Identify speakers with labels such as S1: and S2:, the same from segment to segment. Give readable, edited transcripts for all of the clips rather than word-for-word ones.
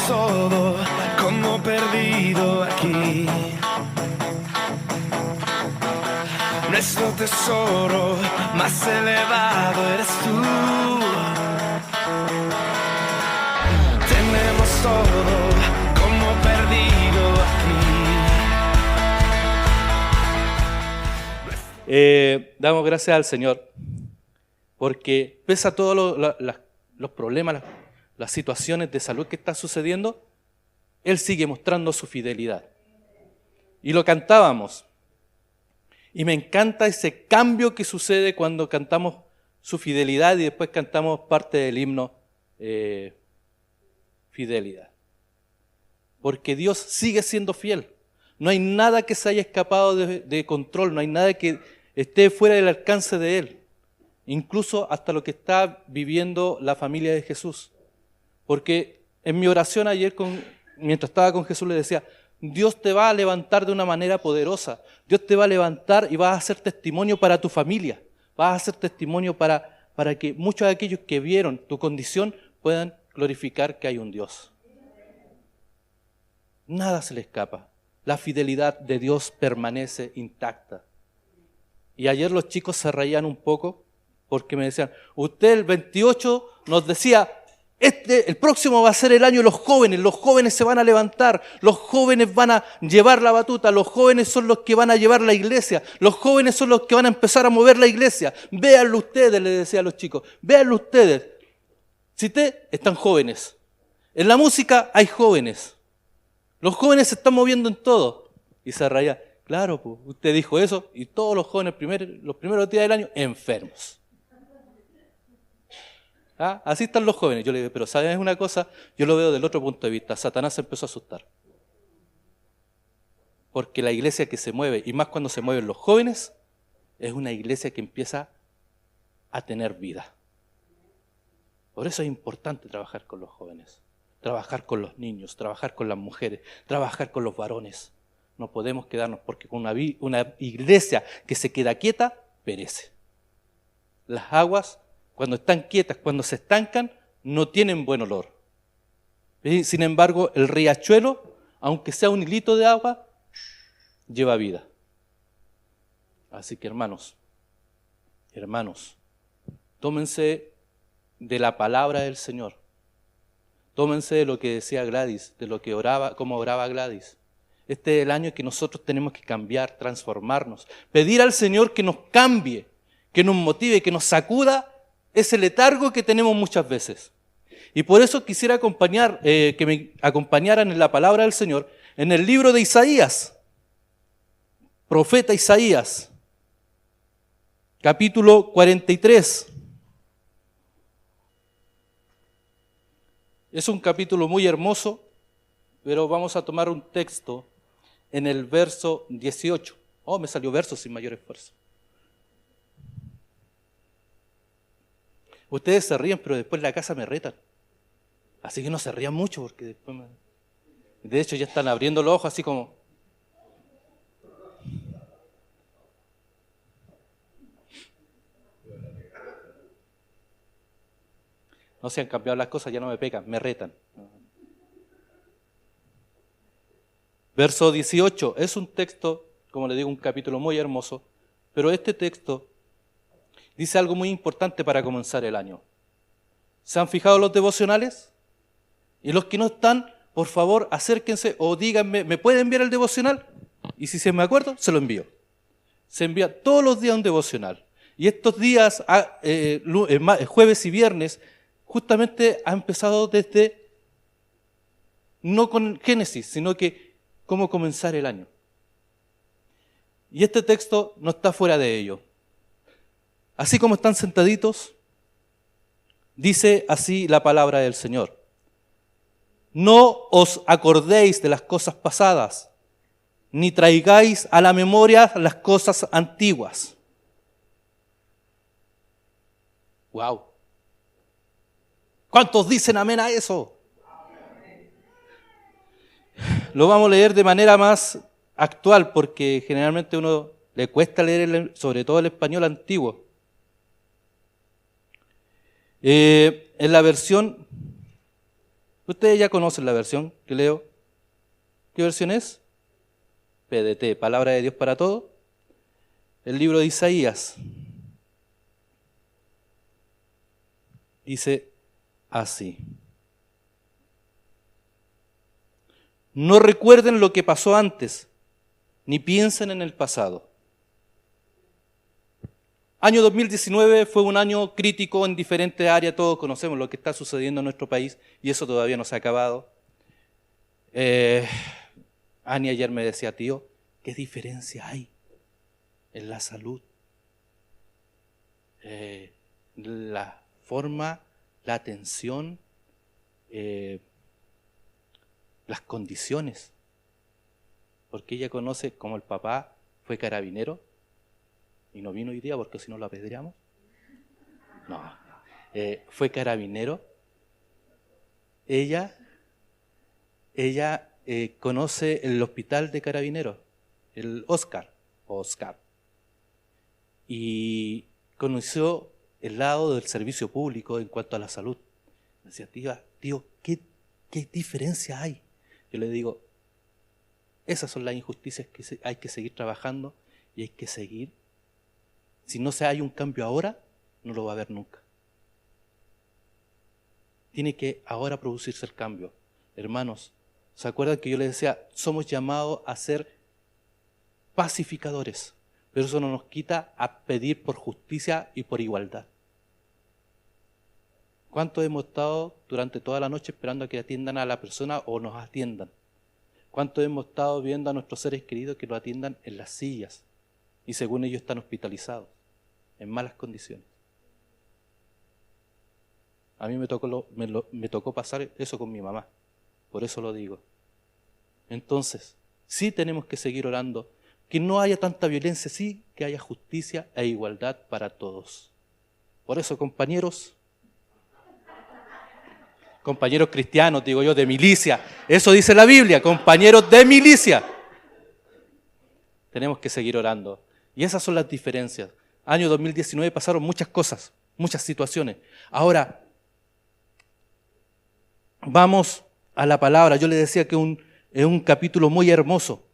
S1: todo como perdido aquí. Nuestro tesoro más elevado eres tú. Tenemos todo como perdido aquí.
S2: Damos gracias al Señor porque pese a todos los problemas, las situaciones de salud que están sucediendo, Él sigue mostrando su fidelidad. Y lo cantábamos. Y me encanta ese cambio que sucede cuando cantamos su fidelidad y después cantamos parte del himno fidelidad. Porque Dios sigue siendo fiel. No hay nada que se haya escapado de control, no hay nada que esté fuera del alcance de Él. Incluso hasta lo que está viviendo la familia de Jesús. Porque en mi oración ayer, mientras estaba con Jesús, le decía, Dios te va a levantar de una manera poderosa. Dios te va a levantar y vas a hacer testimonio para tu familia. Vas a hacer testimonio para que muchos de aquellos que vieron tu condición puedan glorificar que hay un Dios. Nada se le escapa. La fidelidad de Dios permanece intacta. Y ayer los chicos se reían un poco porque me decían, usted el 28 nos decía, el próximo va a ser el año de los jóvenes se van a levantar, los jóvenes van a llevar la batuta, los jóvenes son los que van a llevar la iglesia, los jóvenes son los que van a empezar a mover la iglesia. Véanlo ustedes, le decía a los chicos, véanlo ustedes. Si ustedes están jóvenes, en la música hay jóvenes, los jóvenes se están moviendo en todo. Y se reía, claro, pues, usted dijo eso y todos los jóvenes los primeros días del año enfermos. ¿Ah? Así están los jóvenes. Yo le digo, pero ¿sabes una cosa? Yo lo veo del otro punto de vista. Satanás se empezó a asustar. Porque la iglesia que se mueve, y más cuando se mueven los jóvenes, es una iglesia que empieza a tener vida. Por eso es importante trabajar con los jóvenes, trabajar con los niños, trabajar con las mujeres, trabajar con los varones. No podemos quedarnos porque con una iglesia que se queda quieta, perece. Las aguas, cuando están quietas, cuando se estancan, no tienen buen olor. Sin embargo, el riachuelo, aunque sea un hilito de agua, lleva vida. Así que hermanos, tómense de la palabra del Señor. Tómense de lo que decía Gladys, de lo que oraba, cómo oraba Gladys. Este es el año que nosotros tenemos que cambiar, transformarnos. Pedir al Señor que nos cambie, que nos motive, que nos sacuda ese letargo que tenemos muchas veces. Y por eso quisiera que me acompañaran en la palabra del Señor, en el libro de Isaías, profeta Isaías, capítulo 43. Es un capítulo muy hermoso, pero vamos a tomar un texto en el verso 18. Oh, me salió verso sin mayor esfuerzo. Ustedes se ríen, pero después en la casa me retan. Así que no se rían mucho, porque después de hecho ya están abriendo los ojos así como... No se han cambiado las cosas, ya no me pegan, me retan. Verso 18, es un texto, como le digo, un capítulo muy hermoso, pero este texto dice algo muy importante para comenzar el año. ¿Se han fijado los devocionales? Y los que no están, por favor, acérquense o díganme, ¿me puede enviar el devocional? Y si se me acuerdo, se lo envío. Se envía todos los días un devocional. Y estos días, jueves y viernes, justamente ha empezado desde, no con Génesis, sino que cómo comenzar el año. Y este texto no está fuera de ello. Así como están sentaditos, dice así la palabra del Señor. No os acordéis de las cosas pasadas, ni traigáis a la memoria las cosas antiguas. ¡Wow! ¿Cuántos dicen amén a eso? Lo vamos a leer de manera más actual, porque generalmente a uno le cuesta leer, sobre todo el español antiguo. En la versión Ustedes ya conocen la versión que leo. ¿Qué versión es? PDT, Palabra de Dios para Todos. El libro de Isaías dice así: no recuerden lo que pasó antes, ni piensen en el pasado. Año 2019 fue un año crítico en diferentes áreas, todos conocemos lo que está sucediendo en nuestro país y eso todavía no se ha acabado. Ani ayer me decía, tío, ¿qué diferencia hay en la salud? La forma, la atención, las condiciones. Porque ella conoce como el papá fue carabinero y no vino hoy día porque si no lo apedreamos. No, fue carabinero. Ella conoce el hospital de carabineros, el Oscar. Y conoció el lado del servicio público en cuanto a la salud. Me decía, tío, ¿qué diferencia hay? Yo le digo, esas son las injusticias que hay que seguir trabajando y hay que seguir. Si no hay un cambio ahora, no lo va a haber nunca. Tiene que ahora producirse el cambio. Hermanos, ¿se acuerdan que yo les decía, somos llamados a ser pacificadores? Pero eso no nos quita a pedir por justicia y por igualdad. ¿Cuántos hemos estado durante toda la noche esperando a que atiendan a la persona o nos atiendan? ¿Cuántos hemos estado viendo a nuestros seres queridos que lo atiendan en las sillas y según ellos están hospitalizados, en malas condiciones? A mí me tocó pasar eso con mi mamá, por eso lo digo. Entonces, sí tenemos que seguir orando, que no haya tanta violencia, sí que haya justicia e igualdad para todos. Por eso, compañeros cristianos, digo yo, de milicia, eso dice la Biblia, compañeros de milicia, tenemos que seguir orando. Y esas son las diferencias. Año 2019 pasaron muchas cosas, muchas situaciones. Ahora, vamos a la palabra. Yo les decía que es un capítulo muy hermoso.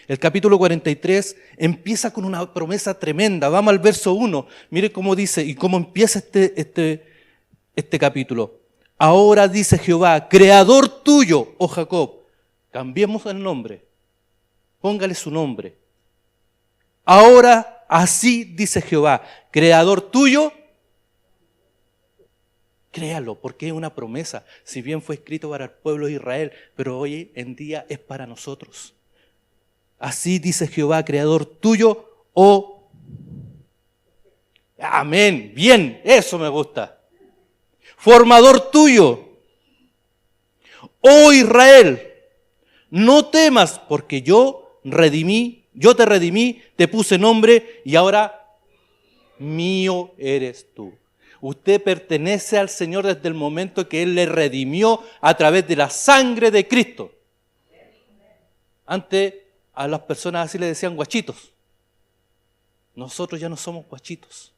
S2: El capítulo 43 empieza con una promesa tremenda. Vamos al verso 1. Mire cómo dice y cómo empieza este capítulo. Ahora dice Jehová, creador tuyo, oh Jacob. Cambiemos el nombre. Póngale su nombre. Ahora así dice Jehová, creador tuyo. Créalo, porque es una promesa. Si bien fue escrito para el pueblo de Israel, pero hoy en día es para nosotros. Así dice Jehová, creador tuyo, oh... Amén, bien, eso me gusta. Formador tuyo, oh Israel, no temas, porque yo te redimí, te puse nombre y ahora mío eres tú. Usted pertenece al Señor desde el momento que Él le redimió a través de la sangre de Cristo. Antes a las personas así le decían guachitos. Nosotros ya no somos guachitos.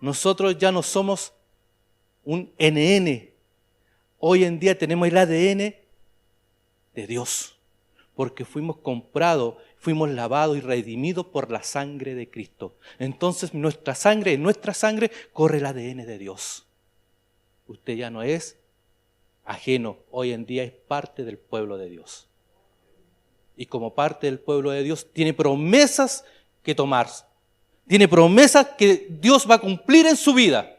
S2: Nosotros ya no somos un NN. Hoy en día tenemos el ADN de Dios, porque fuimos comprados, fuimos lavados y redimidos por la sangre de Cristo. Entonces en nuestra sangre corre el ADN de Dios. Usted ya no es ajeno, hoy en día es parte del pueblo de Dios. Y como parte del pueblo de Dios tiene promesas que tomar. Tiene promesas que Dios va a cumplir en su vida.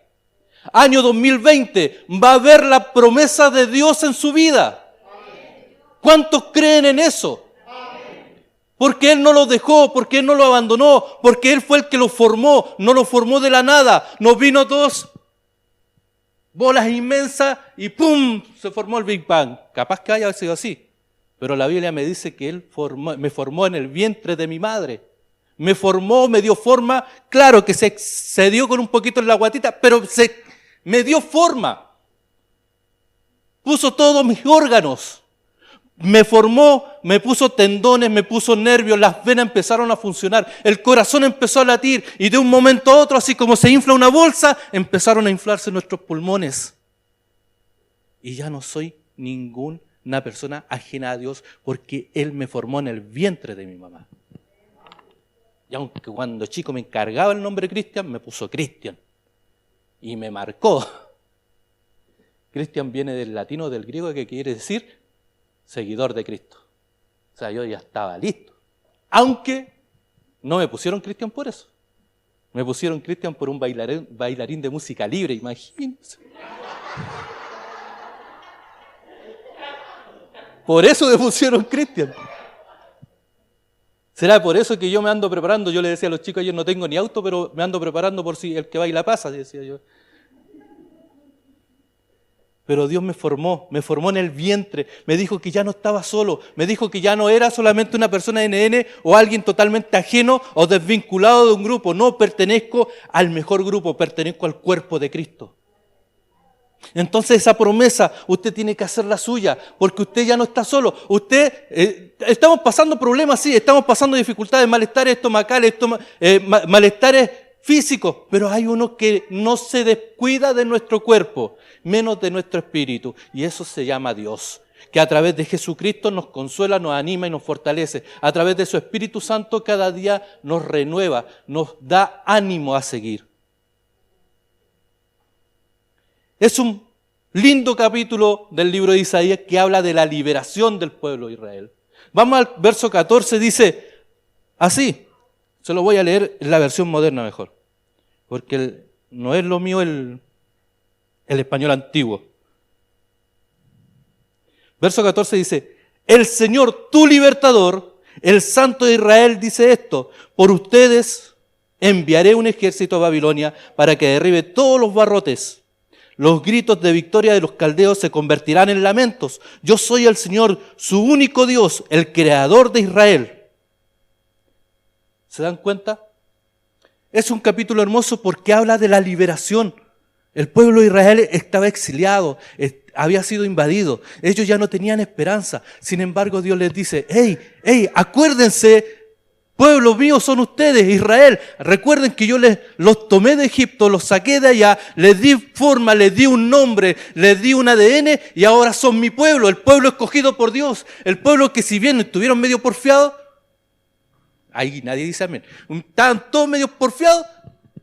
S2: Año 2020 va a haber la promesa de Dios en su vida. ¿Cuántos creen en eso? Porque Él no lo dejó, porque Él no lo abandonó, porque Él fue el que lo formó, no lo formó de la nada. Nos vino dos bolas inmensas y ¡pum! Se formó el Big Bang. Capaz que haya sido así, pero la Biblia me dice que Él me formó en el vientre de mi madre. Me formó, me dio forma, claro que se dio con un poquito en la guatita, pero me dio forma. Puso todos mis órganos. Me formó, me puso tendones, me puso nervios, las venas empezaron a funcionar, el corazón empezó a latir y de un momento a otro, así como se infla una bolsa, empezaron a inflarse nuestros pulmones. y ya no soy ninguna persona ajena a Dios porque Él me formó en el vientre de mi mamá. Y aunque cuando chico me encargaba el nombre Cristian, me puso Cristian y me marcó. Cristian viene del latino, del griego, que quiere decir seguidor de Cristo. O sea, yo ya estaba listo. Aunque no me pusieron Cristian por eso. Me pusieron Cristian por un bailarín de música libre, imagínense. Por eso me pusieron Cristian. ¿Será por eso que yo me ando preparando? Yo le decía a los chicos, yo no tengo ni auto, pero me ando preparando por si el que baila pasa, decía yo. Pero Dios me formó en el vientre, me dijo que ya no estaba solo, me dijo que ya no era solamente una persona de NN o alguien totalmente ajeno o desvinculado de un grupo. No, pertenezco al mejor grupo, pertenezco al cuerpo de Cristo. Entonces esa promesa usted tiene que hacerla suya, porque usted ya no está solo. Estamos pasando problemas, sí, estamos pasando dificultades, malestares estomacales, malestares físicos, pero hay uno que no se descuida de nuestro cuerpo, menos de nuestro espíritu, y eso se llama Dios, que a través de Jesucristo nos consuela, nos anima y nos fortalece. A través de su Espíritu Santo cada día nos renueva, nos da ánimo a seguir. Es un lindo capítulo del libro de Isaías que habla de la liberación del pueblo de Israel. Vamos al verso 14, dice así, se lo voy a leer en la versión moderna mejor, porque no es lo mío el español antiguo. Verso 14 dice, el Señor tu libertador, el Santo de Israel dice esto, por ustedes enviaré un ejército a Babilonia para que derribe todos los barrotes. Los gritos de victoria de los caldeos se convertirán en lamentos. Yo soy el Señor, su único Dios, el creador de Israel. ¿Se dan cuenta? Es un capítulo hermoso porque habla de la liberación. El pueblo de Israel estaba exiliado, había sido invadido. Ellos ya no tenían esperanza. Sin embargo, Dios les dice, hey, acuérdense, pueblo mío son ustedes, Israel. Recuerden que yo los tomé de Egipto, los saqué de allá, les di forma, les di un nombre, les di un ADN y ahora son mi pueblo, el pueblo escogido por Dios. El pueblo que si bien estuvieron medio porfiados, ahí nadie dice amén, estaban todos medio porfiados,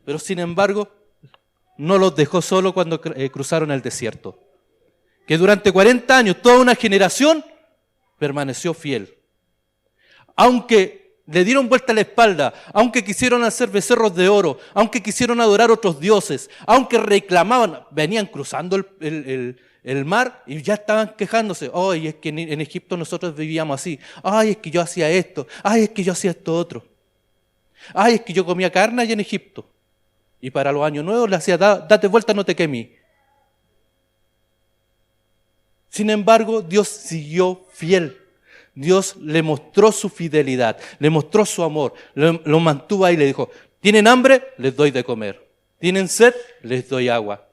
S2: pero sin embargo no los dejó solo cuando cruzaron el desierto. Que durante 40 años, toda una generación permaneció fiel. Aunque le dieron vuelta a la espalda, aunque quisieron hacer becerros de oro, aunque quisieron adorar otros dioses, aunque reclamaban, venían cruzando el mar y ya estaban quejándose. Ay, es que en Egipto nosotros vivíamos así. Ay, es que yo hacía esto. Ay, es que yo hacía esto otro. Ay, es que yo comía carne allá en Egipto. Y para los años nuevos le hacía, date vuelta, no te quemí. Sin embargo, Dios siguió fiel. Dios le mostró su fidelidad, le mostró su amor, lo mantuvo ahí y le dijo, ¿tienen hambre? Les doy de comer. ¿Tienen sed? Les doy agua.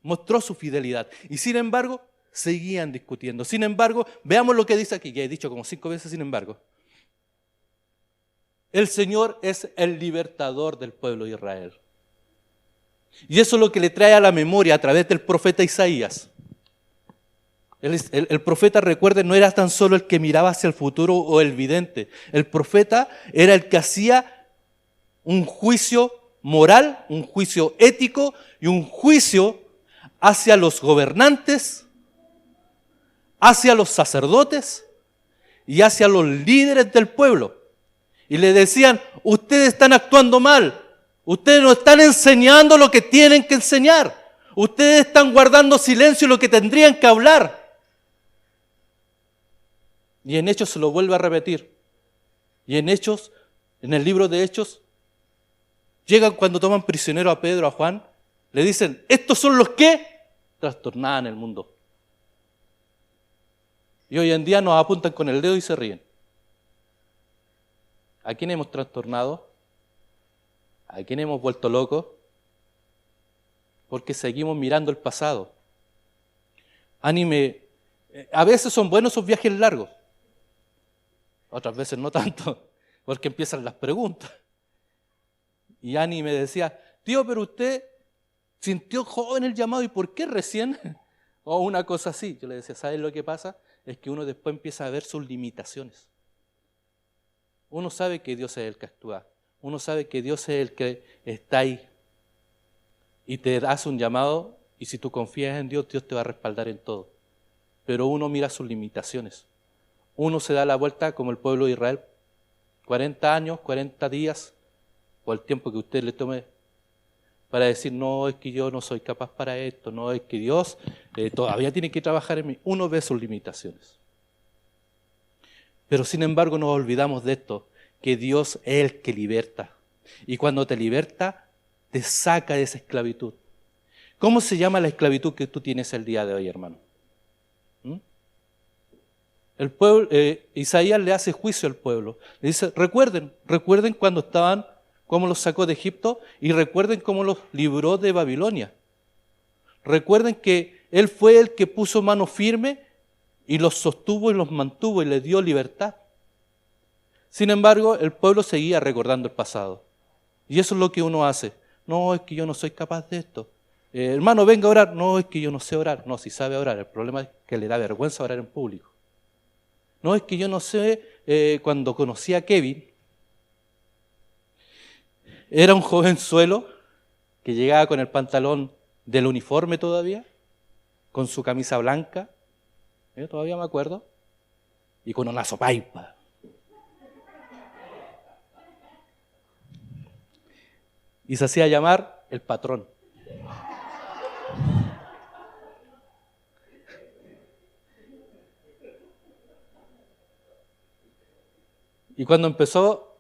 S2: Mostró su fidelidad. Y sin embargo, seguían discutiendo. Sin embargo, veamos lo que dice aquí, que he dicho como 5 veces sin embargo. El Señor es el libertador del pueblo de Israel. Y eso es lo que le trae a la memoria a través del profeta Isaías. El profeta, recuerden, no era tan solo el que miraba hacia el futuro o el vidente. El profeta era el que hacía un juicio moral, un juicio ético y un juicio hacia los gobernantes, hacia los sacerdotes y hacia los líderes del pueblo. Y le decían, ustedes están actuando mal, ustedes no están enseñando lo que tienen que enseñar, ustedes están guardando silencio lo que tendrían que hablar. Y en Hechos se lo vuelve a repetir. Y en Hechos, en el libro de Hechos, llegan cuando toman prisionero a Pedro, a Juan, le dicen, estos son los que trastornaban el mundo. Y hoy en día nos apuntan con el dedo y se ríen. ¿A quién hemos trastornado? ¿A quién hemos vuelto locos? Porque seguimos mirando el pasado. Ánime, a veces son buenos esos viajes largos. Otras veces no tanto, porque empiezan las preguntas. Y Ani me decía, tío, pero usted sintió joven el llamado, ¿y por qué recién? O una cosa así. Yo le decía, ¿sabes lo que pasa? Es que uno después empieza a ver sus limitaciones. Uno sabe que Dios es el que actúa. Uno sabe que Dios es el que está ahí. Y te hace un llamado, y si tú confías en Dios, Dios te va a respaldar en todo. Pero uno mira sus limitaciones. Uno se da la vuelta como el pueblo de Israel. 40 años, 40 días, o el tiempo que usted le tome para decir, no, es que yo no soy capaz para esto, no, es que Dios todavía tiene que trabajar en mí. Uno ve sus limitaciones. Pero sin embargo nos olvidamos de esto, que Dios es el que liberta. Y cuando te liberta, te saca de esa esclavitud. ¿Cómo se llama la esclavitud que tú tienes el día de hoy, hermano? El pueblo, Isaías le hace juicio al pueblo. Le dice, recuerden cuando estaban, cómo los sacó de Egipto, y recuerden cómo los libró de Babilonia. Recuerden que Él fue el que puso mano firme y los sostuvo y los mantuvo y les dio libertad. Sin embargo, el pueblo seguía recordando el pasado. Y eso es lo que uno hace. No, es que yo no soy capaz de esto. Hermano, venga a orar. No, es que yo no sé orar. No, si sabe orar. El problema es que le da vergüenza orar en público. No, es que yo no sé, cuando conocí a Kevin, era un jovenzuelo que llegaba con el pantalón del uniforme todavía, con su camisa blanca, todavía me acuerdo, y con una sopaipa. Y se hacía llamar el patrón. Y cuando empezó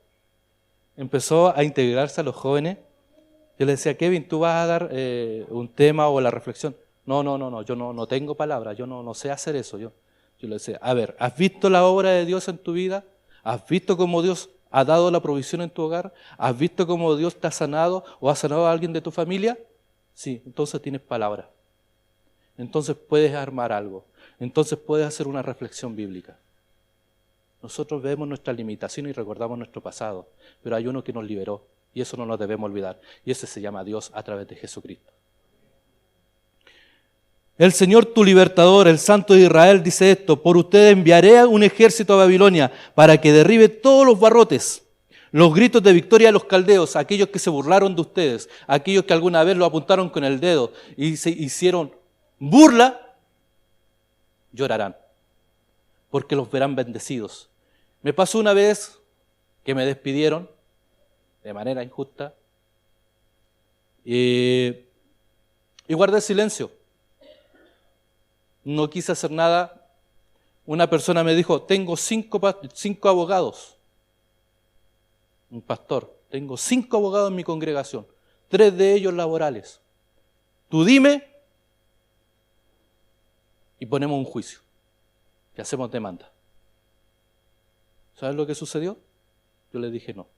S2: a integrarse a los jóvenes, yo le decía, Kevin, tú vas a dar un tema o la reflexión. No, yo no tengo palabras, yo no sé hacer eso. Yo le decía, a ver, ¿has visto la obra de Dios en tu vida? ¿Has visto cómo Dios ha dado la provisión en tu hogar? ¿Has visto cómo Dios te ha sanado o ha sanado a alguien de tu familia? Sí, entonces tienes palabra. Entonces puedes armar algo. Entonces puedes hacer una reflexión bíblica. Nosotros vemos nuestras limitaciones y recordamos nuestro pasado, pero hay uno que nos liberó y eso no nos debemos olvidar. Y ese se llama Dios a través de Jesucristo. El Señor tu libertador, el Santo de Israel, dice esto: por ustedes enviaré un ejército a Babilonia para que derribe todos los barrotes, los gritos de victoria de los caldeos, aquellos que se burlaron de ustedes, aquellos que alguna vez lo apuntaron con el dedo y se hicieron burla, llorarán, porque los verán bendecidos. Me pasó una vez que me despidieron de manera injusta y guardé silencio. No quise hacer nada. Una persona me dijo, tengo cinco abogados. Un pastor, tengo 5 abogados en mi congregación, 3 de ellos laborales. Tú dime y ponemos un juicio y hacemos demanda. ¿Sabes lo que sucedió? Yo le dije no.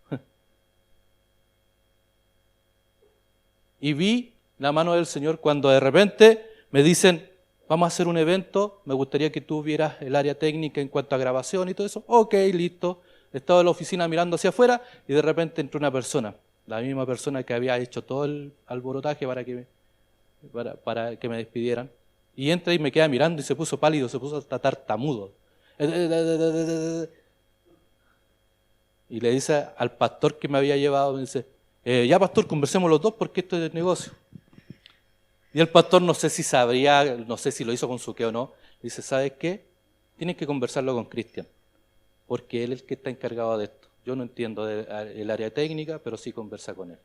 S2: Y vi la mano del Señor cuando de repente me dicen, vamos a hacer un evento, me gustaría que tú vieras el área técnica en cuanto a grabación y todo eso. Ok, listo. Estaba en la oficina mirando hacia afuera y de repente entró una persona, la misma persona que había hecho todo el alborotaje para que me despidieran. Y entra y me queda mirando y se puso pálido, se puso hasta tartamudo. Y le dice al pastor que me había llevado, me dice, ya pastor, conversemos los dos porque esto es negocio. Y el pastor no sé si sabría, no sé si lo hizo con su qué o no, dice, ¿sabes qué? Tienes que conversarlo con Cristian, porque él es el que está encargado de esto. Yo no entiendo el área técnica, pero sí conversa con él.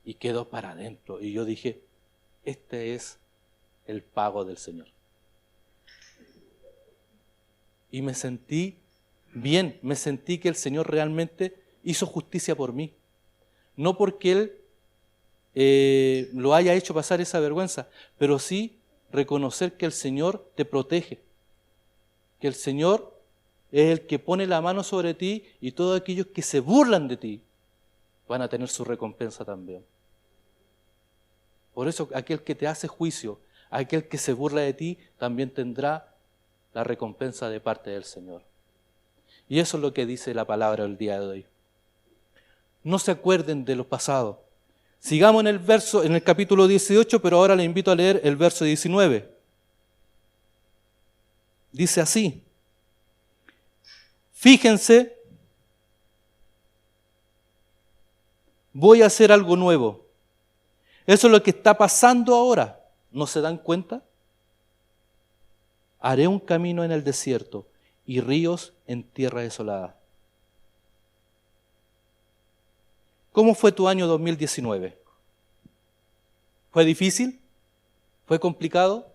S2: Y quedó para adentro. Y yo dije, este es el pago del Señor. Y me sentí bien, me sentí que el Señor realmente hizo justicia por mí. No porque Él lo haya hecho pasar esa vergüenza, pero sí reconocer que el Señor te protege, que el Señor es el que pone la mano sobre ti y todos aquellos que se burlan de ti van a tener su recompensa también. Por eso aquel que te hace juicio, aquel que se burla de ti, también tendrá la recompensa de parte del Señor. Y eso es lo que dice la palabra el día de hoy. No se acuerden de lo pasado. Sigamos en el capítulo 18, pero ahora le invito a leer el verso 19. Dice así: fíjense, voy a hacer algo nuevo. Eso es lo que está pasando ahora. ¿No se dan cuenta? Haré un camino en el desierto y ríos en tierra desolada. ¿Cómo fue tu año 2019? ¿Fue difícil? ¿Fue complicado?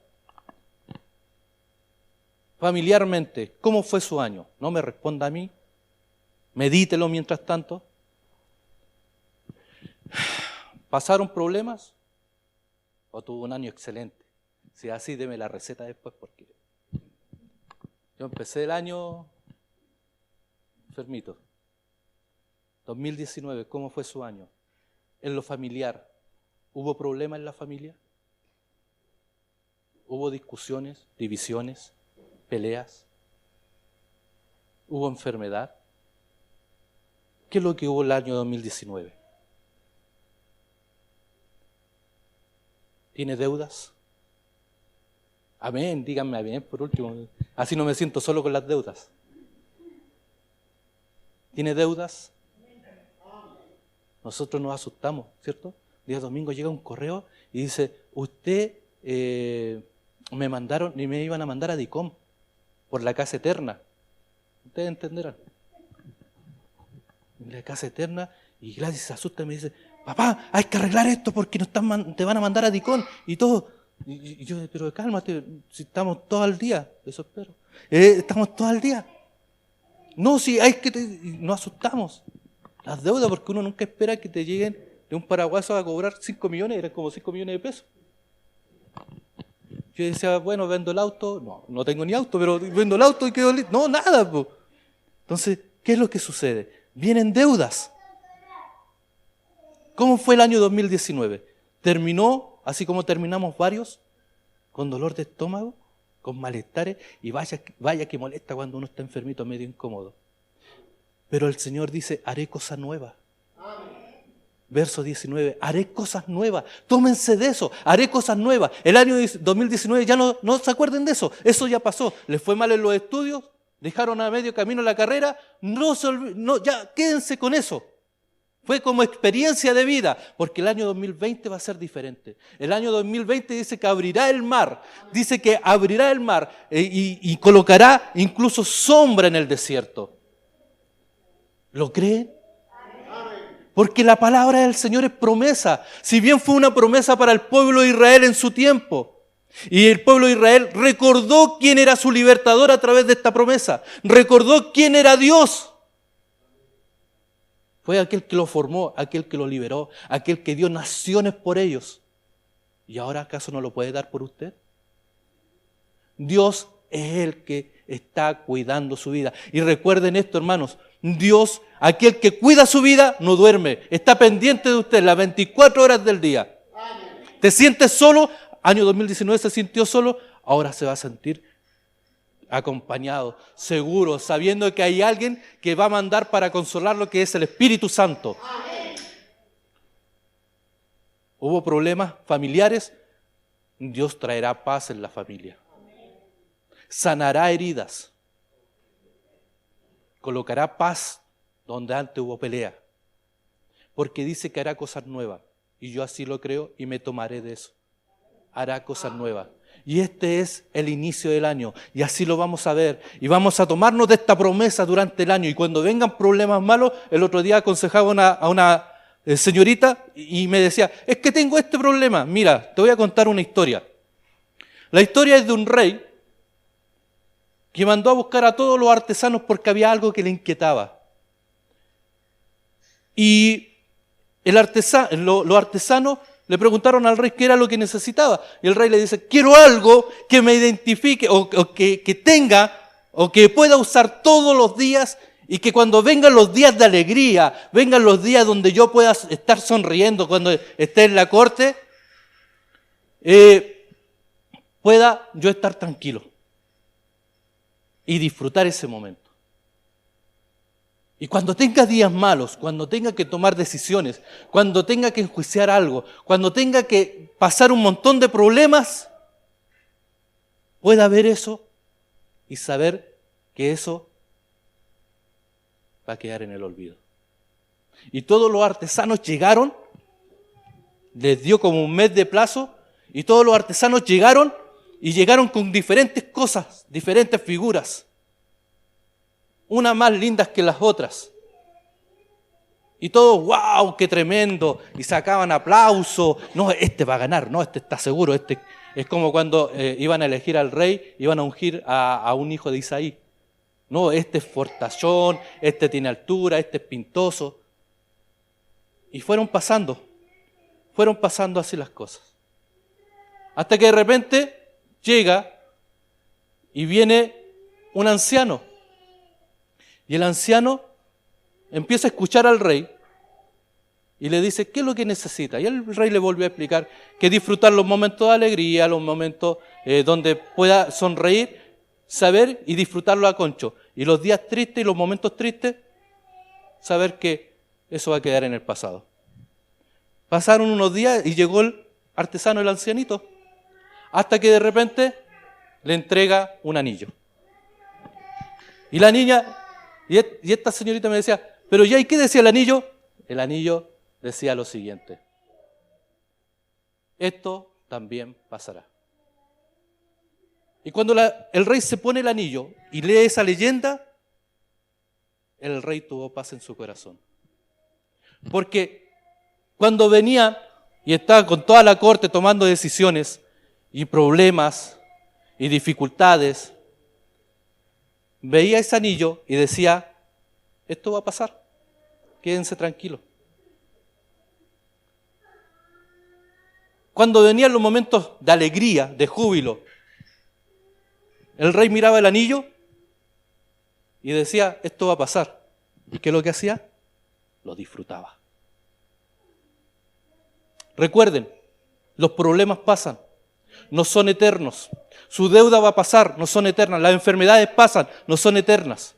S2: Familiarmente, ¿cómo fue su año? No me responda a mí. Medítelo mientras tanto. ¿Pasaron problemas? ¿O tuvo un año excelente? Si es así, deme la receta después, porque yo empecé el año enfermito. 2019, ¿cómo fue su año? En lo familiar, ¿hubo problemas en la familia? ¿Hubo discusiones, divisiones, peleas? ¿Hubo enfermedad? ¿Qué es lo que hubo el año 2019? ¿Tiene deudas? Amén, díganme amén por último. Así no me siento solo con las deudas. ¿Tiene deudas? Nosotros nos asustamos, ¿cierto? Día domingo llega un correo y dice, usted me mandaron y me iban a mandar a DICOM por la casa eterna. Ustedes entenderán. La casa eterna, y Gladys se asusta y me dice, papá, hay que arreglar esto porque te van a mandar a DICOM y todo. Y yo, pero cálmate, si estamos todo el día, eso espero. Estamos todo el día. No, si hay que... nos asustamos. Las deudas, porque uno nunca espera que te lleguen de un paraguaso a cobrar 5 millones, eran como 5 millones de pesos. Yo decía, bueno, vendo el auto, no tengo ni auto, pero vendo el auto y quedo listo. No, nada. Po. Entonces, ¿qué es lo que sucede? Vienen deudas. ¿Cómo fue el año 2019? Terminó, así como terminamos varios, con dolor de estómago, con malestares, y vaya que molesta cuando uno está enfermito, medio incómodo. Pero el Señor dice, haré cosas nuevas. Verso 19, haré cosas nuevas. Tómense de eso, haré cosas nuevas. El año 2019 ya no se acuerden de eso. Eso ya pasó. Les fue mal en los estudios, dejaron a medio camino la carrera. Ya quédense con eso. Fue como experiencia de vida, porque el año 2020 va a ser diferente. El año 2020 dice que abrirá el mar. Dice que abrirá el mar y colocará incluso sombra en el desierto. ¿Lo creen? Porque la palabra del Señor es promesa. Si bien fue una promesa para el pueblo de Israel en su tiempo, y el pueblo de Israel recordó quién era su libertador a través de esta promesa, recordó quién era Dios. Fue aquel que lo formó, aquel que lo liberó, aquel que dio naciones por ellos. ¿Y ahora acaso no lo puede dar por usted? Dios es el que está cuidando su vida. Y recuerden esto, hermanos, Dios, aquel que cuida su vida, no duerme, está pendiente de usted las 24 horas del día. Amén. ¿Te sientes solo? Año 2019 se sintió solo, ahora se va a sentir acompañado, seguro, sabiendo que hay alguien que va a mandar para consolarlo, que es el Espíritu Santo. Amén. ¿Hubo problemas familiares? Dios traerá paz en la familia. Amén. Sanará heridas. Colocará paz donde antes hubo pelea. Porque dice que hará cosas nuevas. Y yo así lo creo y me tomaré de eso. Hará cosas nuevas. Y este es el inicio del año. Y así lo vamos a ver. Y vamos a tomarnos de esta promesa durante el año. Y cuando vengan problemas malos, el otro día aconsejaba a una señorita y me decía, es que tengo este problema. Mira, te voy a contar una historia. La historia es de un rey que mandó a buscar a todos los artesanos porque había algo que le inquietaba. Y los artesanos le preguntaron al rey qué era lo que necesitaba. Y el rey le dice, quiero algo que me identifique o que tenga o que pueda usar todos los días y que cuando vengan los días de alegría, vengan los días donde yo pueda estar sonriendo cuando esté en la corte, pueda yo estar tranquilo y disfrutar ese momento. Y cuando tenga días malos, cuando tenga que tomar decisiones, cuando tenga que enjuiciar algo, cuando tenga que pasar un montón de problemas, pueda ver eso y saber que eso va a quedar en el olvido. Y todos los artesanos llegaron, les dio como un mes de plazo, y todos los artesanos llegaron y llegaron con diferentes cosas, diferentes figuras, unas más lindas que las otras. Y todos, wow, qué tremendo, y sacaban aplausos. No, este va a ganar, no, este está seguro. Este es como cuando iban a elegir al rey, iban a ungir a un hijo de Isaí. No, este es fortachón, este tiene altura, este es pintoso. Y fueron pasando así las cosas. Hasta que de repente llega y viene un anciano. Y el anciano empieza a escuchar al rey y le dice, ¿qué es lo que necesita? Y el rey le volvió a explicar que disfrutar los momentos de alegría, los momentos donde pueda sonreír, saber y disfrutarlo a concho. Y los días tristes y los momentos tristes, saber que eso va a quedar en el pasado. Pasaron unos días y llegó el artesano, el ancianito, hasta que de repente le entrega un anillo. Y la niña, y esta señorita me decía, pero ya, ¿y qué decía el anillo? El anillo decía lo siguiente: esto también pasará. Y cuando el rey se pone el anillo y lee esa leyenda, el rey tuvo paz en su corazón. Porque cuando venía y estaba con toda la corte tomando decisiones y problemas y dificultades, veía ese anillo y decía, esto va a pasar, quédense tranquilos. Cuando venían los momentos de alegría, de júbilo, el rey miraba el anillo y decía, esto va a pasar. ¿Y qué es lo que hacía? Lo disfrutaba. Recuerden, los problemas pasan, no son eternos. Su deuda va a pasar, no son eternas. Las enfermedades pasan, no son eternas.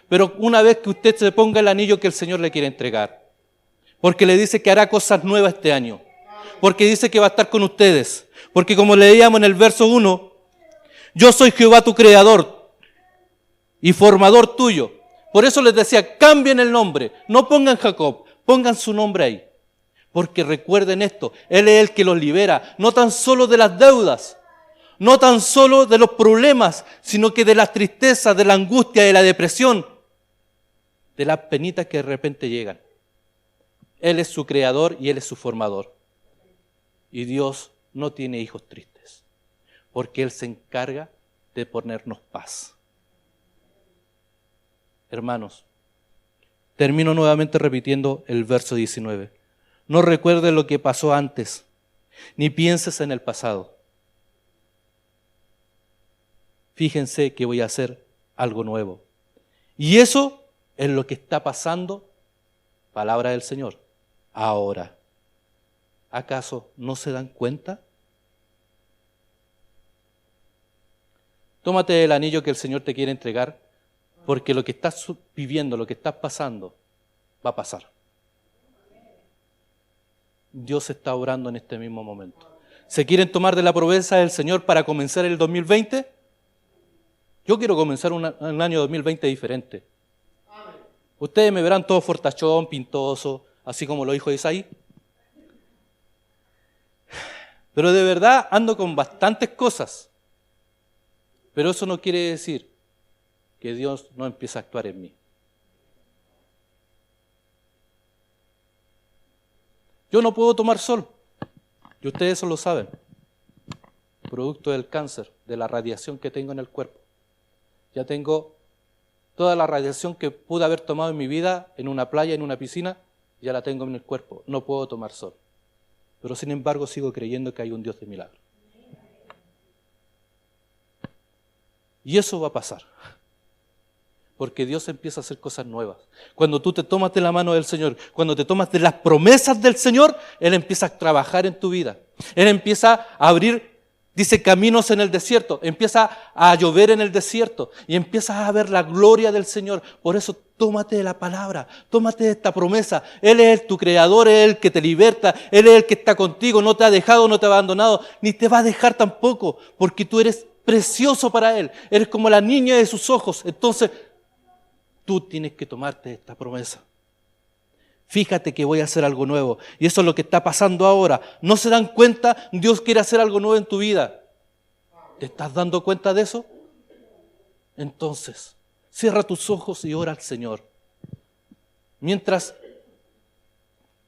S2: Pero una vez que usted se ponga el anillo que el Señor le quiere entregar, porque le dice que hará cosas nuevas este año, porque dice que va a estar con ustedes, porque como leíamos en el verso 1, yo soy Jehová tu creador y formador tuyo. Por eso les decía, cambien el nombre, no pongan Jacob, pongan su nombre ahí. Porque recuerden esto, Él es el que los libera, no tan solo de las deudas, no tan solo de los problemas, sino que de las tristezas, de la angustia, de la depresión, de las penitas que de repente llegan. Él es su creador y Él es su formador. Y Dios no tiene hijos tristes, porque Él se encarga de ponernos paz. Hermanos, termino nuevamente repitiendo el verso 19. No recuerdes lo que pasó antes, ni pienses en el pasado. Fíjense que voy a hacer algo nuevo. Y eso es lo que está pasando, palabra del Señor, ahora. ¿Acaso no se dan cuenta? Tómate el anillo que el Señor te quiere entregar, porque lo que estás viviendo, lo que estás pasando, va a pasar. Dios está obrando en este mismo momento. ¿Se quieren tomar de la promesa del Señor para comenzar el 2020? Yo quiero comenzar un año 2020 diferente. Ustedes me verán todo fortachón, pintoso, así como los hijos de Isaí. Pero de verdad ando con bastantes cosas. Pero eso no quiere decir que Dios no empiece a actuar en mí. Yo no puedo tomar sol, y ustedes eso lo saben, producto del cáncer, de la radiación que tengo en el cuerpo. Ya tengo toda la radiación que pude haber tomado en mi vida, en una playa, en una piscina, ya la tengo en el cuerpo. No puedo tomar sol. Pero sin embargo sigo creyendo que hay un Dios de milagro. Y eso va a pasar. Porque Dios empieza a hacer cosas nuevas. Cuando tú te tomas de la mano del Señor, cuando te tomas de las promesas del Señor, Él empieza a trabajar en tu vida. Él empieza a abrir Dice caminos en el desierto. Empieza a llover en el desierto y empiezas a ver la gloria del Señor. Por eso tómate de la palabra, tómate de esta promesa. Él es tu creador, Él es el que te liberta, Él es el que está contigo, no te ha dejado, no te ha abandonado, ni te va a dejar tampoco, porque tú eres precioso para Él. Eres como la niña de sus ojos. Entonces, tú tienes que tomarte de esta promesa. Fíjate que voy a hacer algo nuevo. Y eso es lo que está pasando ahora. ¿No se dan cuenta? Dios quiere hacer algo nuevo en tu vida. ¿Te estás dando cuenta de eso? Entonces, cierra tus ojos y ora al Señor. Mientras,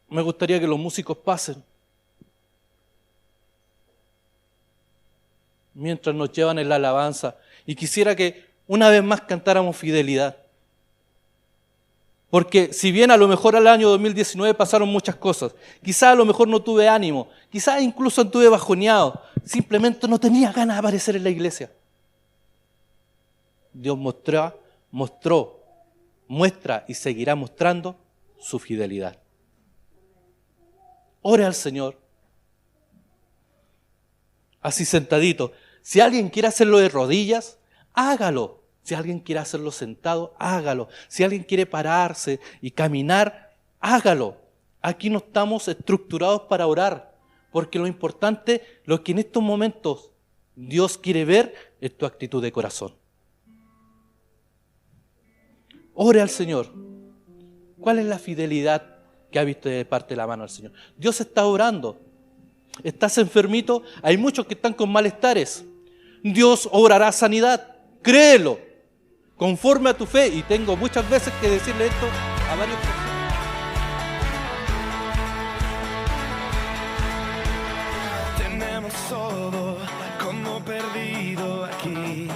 S2: me gustaría que los músicos pasen. Mientras nos llevan en la alabanza. Y quisiera que una vez más cantáramos fidelidad. Porque si bien a lo mejor al año 2019 pasaron muchas cosas, quizás a lo mejor no tuve ánimo, quizás incluso estuve bajoneado, simplemente no tenía ganas de aparecer en la iglesia. Dios muestra y seguirá mostrando su fidelidad. Ore al Señor, así sentadito. Si alguien quiere hacerlo de rodillas, hágalo. Si alguien quiere hacerlo sentado, hágalo. Si alguien quiere pararse y caminar, hágalo. Aquí no estamos estructurados para orar, porque lo importante, lo que en estos momentos Dios quiere ver, es tu actitud de corazón. Ore al Señor. ¿Cuál es la fidelidad que ha visto de parte de la mano del Señor? Dios está orando. ¿Estás enfermito? Hay muchos que están con malestares. Dios obrará sanidad. Créelo. Conforme a tu fe, y tengo muchas veces que decirle esto a varios personas.
S1: Tenemos todo como perdido aquí.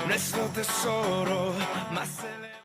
S1: Nuestro tesoro más